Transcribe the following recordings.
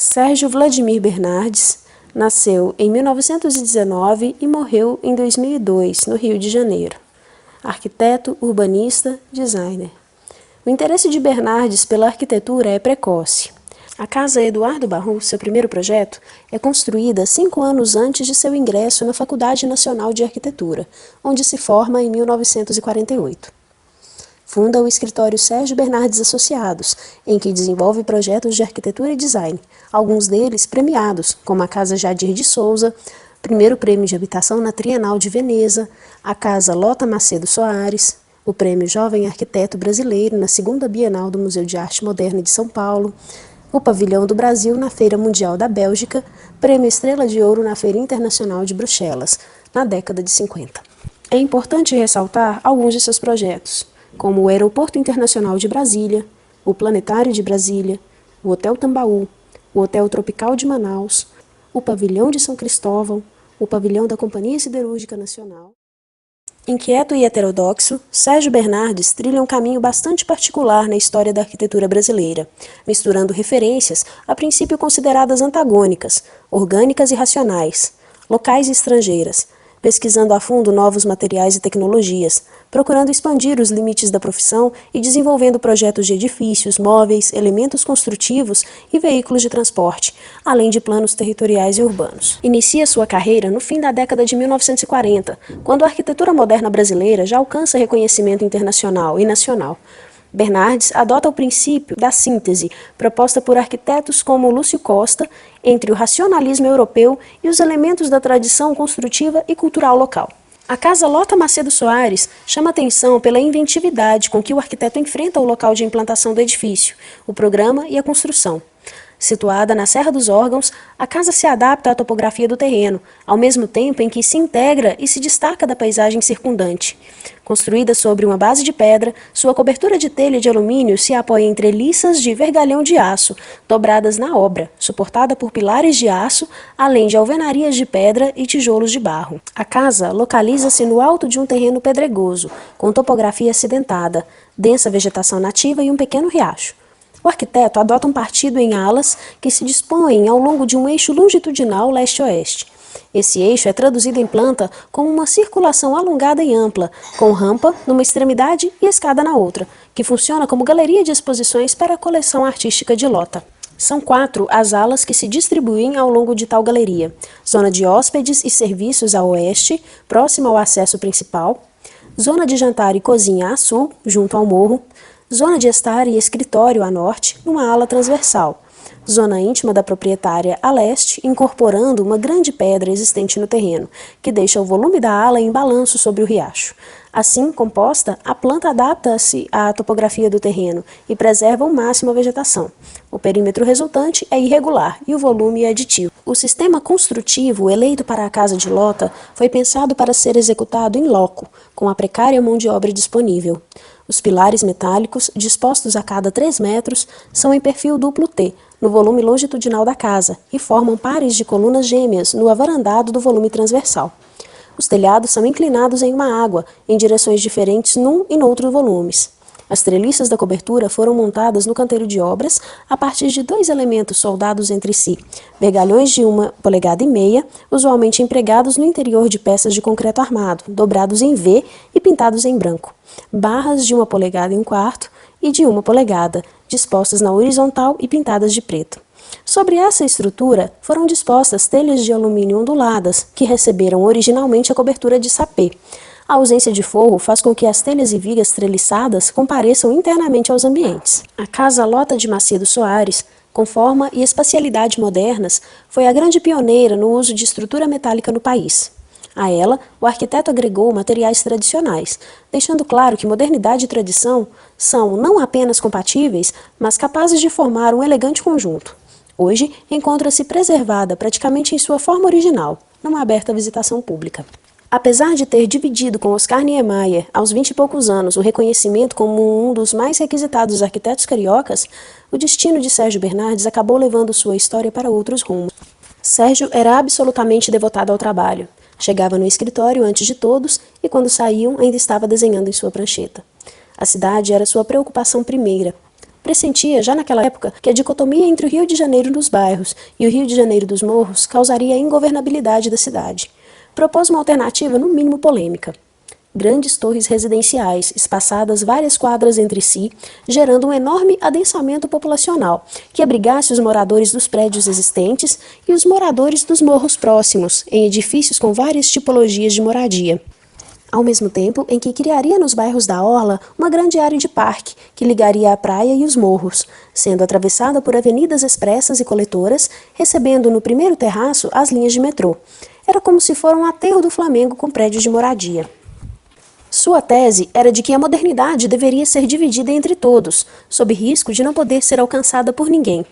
Sérgio Vladimir Bernardes nasceu em 1919 e morreu em 2002, no Rio de Janeiro. Arquiteto, urbanista, designer. O interesse de Bernardes pela arquitetura é precoce. A Casa Eduardo Barru, seu primeiro projeto, é construída 5 anos antes de seu ingresso na Faculdade Nacional de Arquitetura, onde se forma em 1948. Funda o escritório Sérgio Bernardes Associados, em que desenvolve projetos de arquitetura e design, alguns deles premiados, como a Casa Jadir de Souza, primeiro prêmio de habitação na Trienal de Veneza, a Casa Lota Macedo Soares, o Prêmio Jovem Arquiteto Brasileiro na 2ª Bienal do Museu de Arte Moderna de São Paulo, o Pavilhão do Brasil na Feira Mundial da Bélgica, Prêmio Estrela de Ouro na Feira Internacional de Bruxelas, na década de 50. É importante ressaltar alguns de seus projetos, como o Aeroporto Internacional de Brasília, o Planetário de Brasília, o Hotel Tambaú, o Hotel Tropical de Manaus, o Pavilhão de São Cristóvão, o Pavilhão da Companhia Siderúrgica Nacional. Inquieto e heterodoxo, Sérgio Bernardes trilha um caminho bastante particular na história da arquitetura brasileira, misturando referências a princípio consideradas antagônicas, orgânicas e racionais, locais e estrangeiras, pesquisando a fundo novos materiais e tecnologias, procurando expandir os limites da profissão e desenvolvendo projetos de edifícios, móveis, elementos construtivos e veículos de transporte, além de planos territoriais e urbanos. Inicia sua carreira no fim da década de 1940, quando a arquitetura moderna brasileira já alcança reconhecimento internacional e nacional. Bernardes adota o princípio da síntese, proposta por arquitetos como Lúcio Costa, entre o racionalismo europeu e os elementos da tradição construtiva e cultural local. A Casa Lota Macedo Soares chama atenção pela inventividade com que o arquiteto enfrenta o local de implantação do edifício, o programa e a construção. Situada na Serra dos Órgãos, a casa se adapta à topografia do terreno, ao mesmo tempo em que se integra e se destaca da paisagem circundante. Construída sobre uma base de pedra, sua cobertura de telha de alumínio se apoia em treliças de vergalhão de aço, dobradas na obra, suportada por pilares de aço, além de alvenarias de pedra e tijolos de barro. A casa localiza-se no alto de um terreno pedregoso, com topografia acidentada, densa vegetação nativa e um pequeno riacho. O arquiteto adota um partido em alas que se dispõem ao longo de um eixo longitudinal leste-oeste. Esse eixo é traduzido em planta como uma circulação alongada e ampla, com rampa numa extremidade e escada na outra, que funciona como galeria de exposições para a coleção artística de Lota. São 4 as alas que se distribuem ao longo de tal galeria: zona de hóspedes e serviços a oeste, próxima ao acesso principal, zona de jantar e cozinha a sul, junto ao morro, zona de estar e escritório a norte, numa ala transversal. Zona íntima da proprietária a leste, incorporando uma grande pedra existente no terreno, que deixa o volume da ala em balanço sobre o riacho. Assim composta, a planta adapta-se à topografia do terreno e preserva ao máximo a vegetação. O perímetro resultante é irregular e o volume é aditivo. O sistema construtivo eleito para a Casa de Lota foi pensado para ser executado in loco, com a precária mão de obra disponível. Os pilares metálicos, dispostos a cada 3 metros, são em perfil duplo T, no volume longitudinal da casa, e formam pares de colunas gêmeas no avarandado do volume transversal. Os telhados são inclinados em uma água, em direções diferentes num e noutro volumes. As treliças da cobertura foram montadas no canteiro de obras a partir de 2 elementos soldados entre si, vergalhões de 1,5 polegadas, usualmente empregados no interior de peças de concreto armado, dobrados em V e pintados em branco, barras de 1,25 polegadas e de 1 polegada, dispostas na horizontal e pintadas de preto. Sobre essa estrutura foram dispostas telhas de alumínio onduladas, que receberam originalmente a cobertura de sapê. A ausência de forro faz com que as telhas e vigas treliçadas compareçam internamente aos ambientes. A Casa Lota de Macedo Soares, com forma e espacialidade modernas, foi a grande pioneira no uso de estrutura metálica no país. A ela, o arquiteto agregou materiais tradicionais, deixando claro que modernidade e tradição são não apenas compatíveis, mas capazes de formar um elegante conjunto. Hoje, encontra-se preservada praticamente em sua forma original, não aberta à visitação pública. Apesar de ter dividido com Oscar Niemeyer, aos 20 e poucos anos, o reconhecimento como um dos mais requisitados arquitetos cariocas, o destino de Sérgio Bernardes acabou levando sua história para outros rumos. Sérgio era absolutamente devotado ao trabalho. Chegava no escritório antes de todos e, quando saíam, ainda estava desenhando em sua prancheta. A cidade era sua preocupação primeira. pressentia, já naquela época, que a dicotomia entre o Rio de Janeiro dos bairros e o Rio de Janeiro dos morros causaria a ingovernabilidade da cidade. Propôs uma alternativa, no mínimo polêmica. Grandes torres residenciais, espaçadas várias quadras entre si, gerando um enorme adensamento populacional, que abrigasse os moradores dos prédios existentes e os moradores dos morros próximos, em edifícios com várias tipologias de moradia. Ao mesmo tempo em que criaria nos bairros da Orla uma grande área de parque, que ligaria a praia e os morros, sendo atravessada por avenidas expressas e coletoras, recebendo no primeiro terraço as linhas de metrô. Era como se fosse um aterro do Flamengo com prédios de moradia. Sua tese era de que a modernidade deveria ser dividida entre todos, sob risco de não poder ser alcançada por ninguém.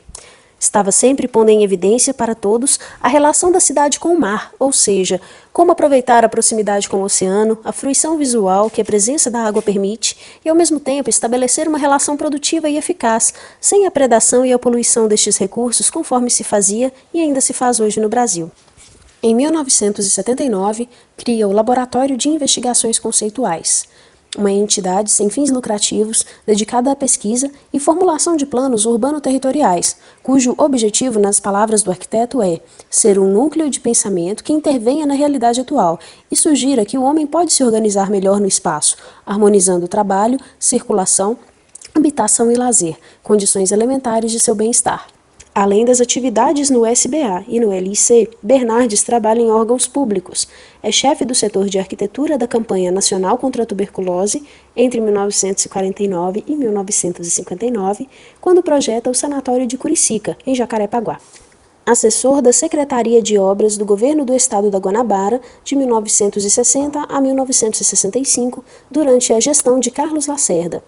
Estava sempre pondo em evidência para todos a relação da cidade com o mar, ou seja, como aproveitar a proximidade com o oceano, a fruição visual que a presença da água permite e, ao mesmo tempo, estabelecer uma relação produtiva e eficaz, sem a predação e a poluição destes recursos conforme se fazia e ainda se faz hoje no Brasil. Em 1979, cria o Laboratório de Investigações Conceituais, uma entidade sem fins lucrativos dedicada à pesquisa e formulação de planos urbano-territoriais, cujo objetivo, nas palavras do arquiteto, é ser um núcleo de pensamento que intervenha na realidade atual e sugira que o homem pode se organizar melhor no espaço, harmonizando trabalho, circulação, habitação e lazer, condições elementares de seu bem-estar. Além das atividades no SBA e no LIC, Bernardes trabalha em órgãos públicos. É chefe do setor de arquitetura da Campanha Nacional contra a Tuberculose entre 1949 e 1959, quando projeta o Sanatório de Curicica, em Jacarepaguá. Assessor da Secretaria de Obras do Governo do Estado da Guanabara, de 1960 a 1965, durante a gestão de Carlos Lacerda,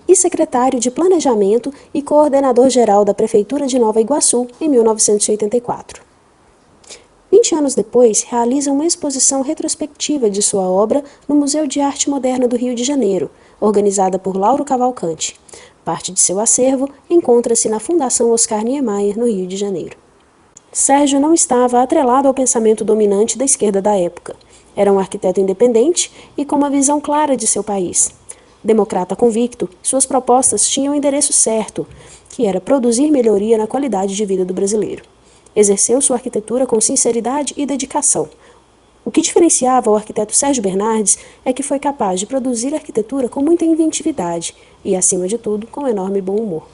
e secretário de Planejamento e coordenador-geral da Prefeitura de Nova Iguaçu, em 1984. 20 anos depois, realiza uma exposição retrospectiva de sua obra no Museu de Arte Moderna do Rio de Janeiro, organizada por Lauro Cavalcante. Parte de seu acervo encontra-se na Fundação Oscar Niemeyer, no Rio de Janeiro. Sérgio não estava atrelado ao pensamento dominante da esquerda da época. Era um arquiteto independente e com uma visão clara de seu país. Democrata convicto, suas propostas tinham o endereço certo, que era produzir melhoria na qualidade de vida do brasileiro. Exerceu sua arquitetura com sinceridade e dedicação. O que diferenciava o arquiteto Sérgio Bernardes é que foi capaz de produzir arquitetura com muita inventividade e, acima de tudo, com enorme bom humor.